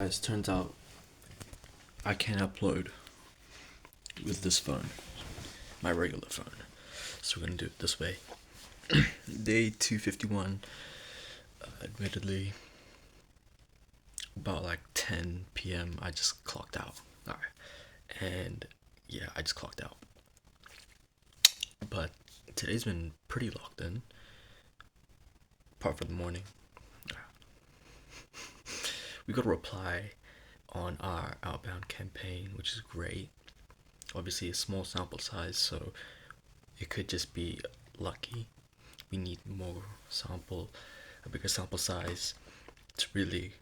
Guys, turns out I can't upload with this phone, my regular phone. So we're gonna do it this way. Day 251, admittedly, about like 10 p.m. I just clocked out. Alright. And yeah, I just clocked out. But today's been pretty locked in, apart from the morning. We got a reply on our outbound campaign, which is great. Obviously, a small sample size, so it could just be lucky. We need a bigger sample size to really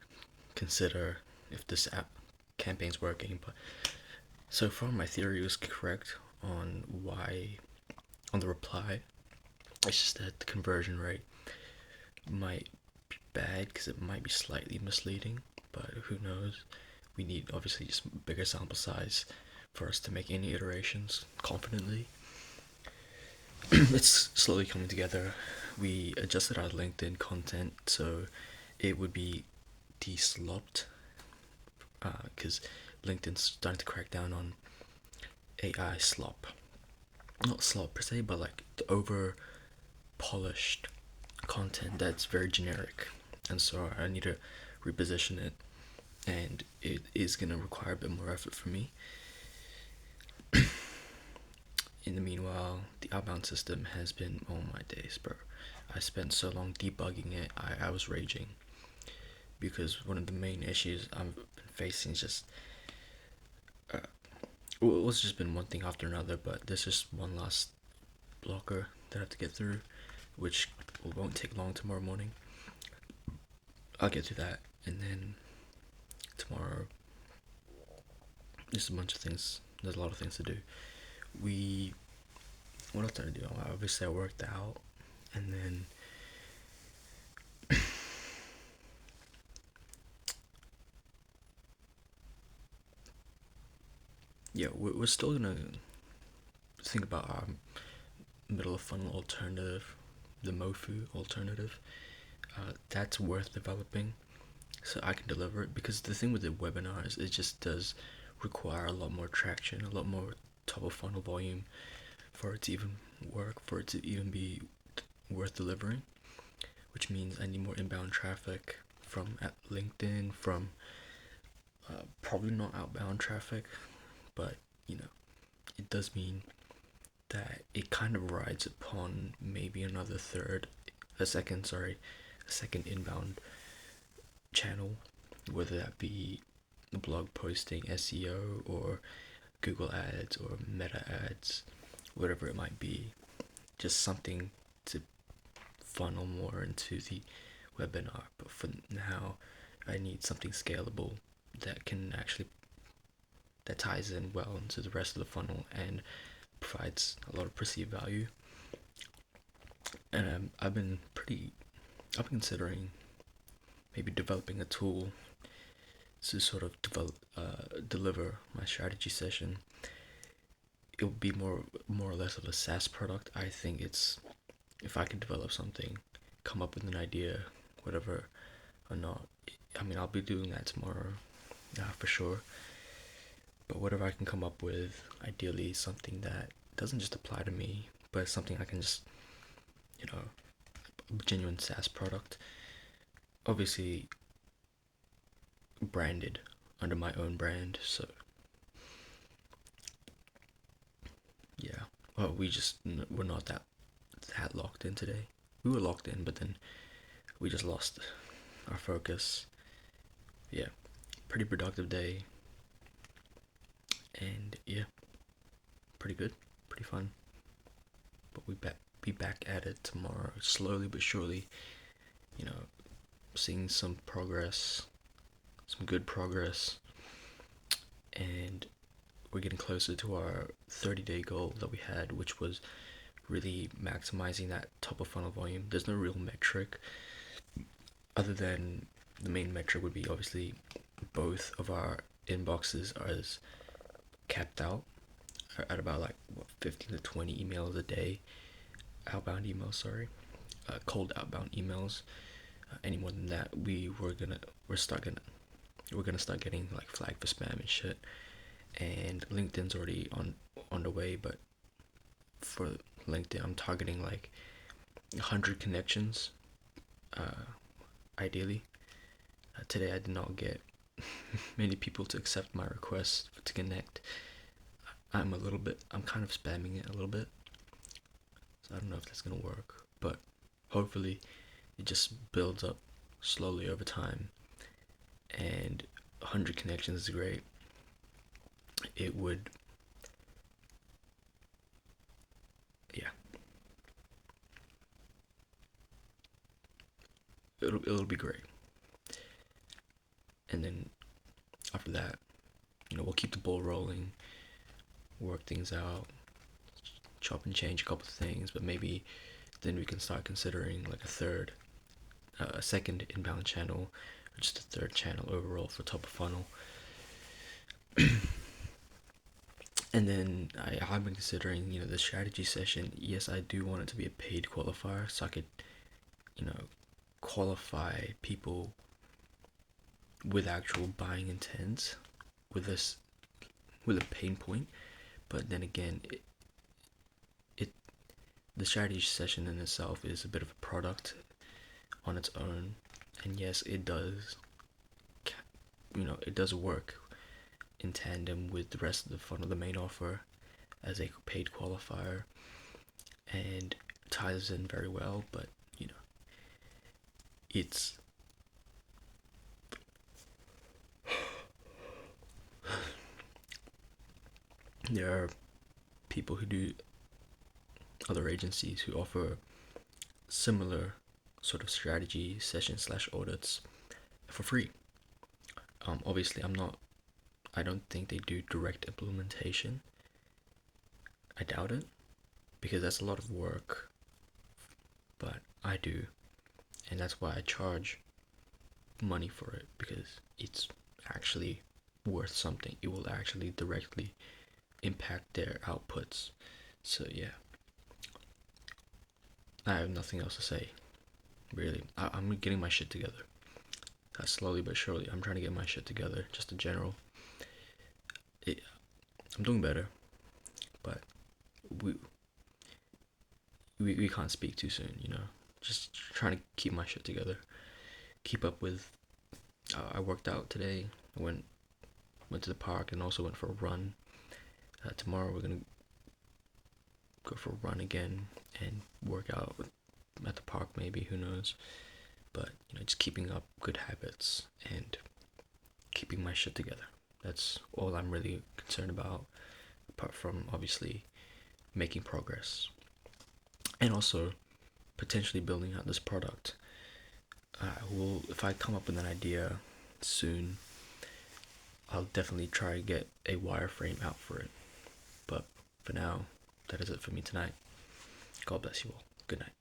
consider if this app campaign's working. But so far, my theory was correct on the reply. It's just that the conversion rate might be bad because it might be slightly misleading, but who knows? We need obviously just bigger sample size for us to make any iterations confidently. It's slowly coming together. We adjusted our LinkedIn content so it would be de-slopped because LinkedIn's starting to crack down on AI slop. Not slop per se, but like the over polished content that's very generic. And so I need to reposition it, and it is going to require a bit more effort for me. In the meanwhile, the outbound system has been, oh my days, bro. I spent so long debugging it, I was raging. Because one of the main issues I've been facing is just, well, it's just been one thing after another, but there's just one last blocker that I have to get through, which won't take long tomorrow morning. I'll get to that, and then tomorrow, there's a bunch of things, there's a lot of things to do. What else did I do? Obviously I worked out, and then yeah, we're still gonna think about our middle of funnel alternative, the Mofu alternative. That's worth developing so I can deliver it, because the thing with the webinars, it just does require a lot more traction, a lot more top of funnel volume for it to even work, for it to even be worth delivering, which means I need more inbound traffic from LinkedIn, from probably not outbound traffic, but it does mean that it kind of rides upon maybe a second inbound channel, whether that be blog posting, SEO, or Google ads, or meta ads, whatever it might be. Just something to funnel more into the webinar. But for now, I need something scalable that ties in well into the rest of the funnel and provides a lot of perceived value. And I've been considering maybe developing a tool to sort of deliver my strategy session. It would be more or less of a SaaS product. I think it's, if I can develop something, come up with an idea, whatever or not. I mean, I'll be doing that tomorrow, for sure. But whatever I can come up with, ideally something that doesn't just apply to me, but something I can just, a genuine SaaS product. Obviously branded under my own brand, so yeah. Well, we're not that locked in today. We were locked in, but then we just lost our focus. Yeah, pretty productive day, and yeah, pretty good, pretty fun. But we be back at it tomorrow, slowly but surely. Seeing some progress, some good progress, and we're getting closer to our 30-day goal that we had, which was really maximizing that top of funnel volume. There's no real metric other than the main metric would be obviously both of our inboxes are capped out at about like 15 to 20 emails a day, outbound emails, sorry, cold outbound emails. Any more than that, we're stuck in we're gonna start getting like flagged for spam and shit. And LinkedIn's already on the way, but for LinkedIn, I'm targeting like 100 connections, ideally. Today, I did not get many people to accept my request to connect. I'm kind of spamming it a little bit, so I don't know if that's gonna work, but hopefully, it just builds up slowly over time. And 100 connections is great. It would, yeah, it'll be great. And then after that, we'll keep the ball rolling, work things out, chop and change a couple of things, but maybe then we can start considering like a second inbound channel, or just a third channel overall for top of funnel. And then I have been considering, the strategy session. Yes, I do want it to be a paid qualifier, so I could, qualify people with actual buying intent, with this, with a pain point. But then again, the strategy session in itself is a bit of a product on its own, and yes, it does, it does work in tandem with the rest of the funnel, the main offer, as a paid qualifier, and ties in very well. But it's there are people who do, other agencies who offer similar sort of strategy session slash audits for free. Obviously, I don't think they do direct implementation. I doubt it, because that's a lot of work, but I do, and that's why I charge money for it, because it's actually worth something. It will actually directly impact their outputs. So yeah, I have nothing else to say, really. I'm getting my shit together. Slowly but surely, I'm trying to get my shit together. Just in general, I'm doing better, but we we can't speak too soon. Just trying to keep my shit together, keep up with. I worked out today. I went to the park and also went for a run. Tomorrow we're gonna go for a run again and work out at the park, maybe, who knows. But just keeping up good habits and keeping my shit together. That's all I'm really concerned about, apart from obviously making progress and also potentially building out this product. If I come up with an idea soon, I'll definitely try to get a wireframe out for it. But for now, that is it for me tonight. God bless you all. Good night.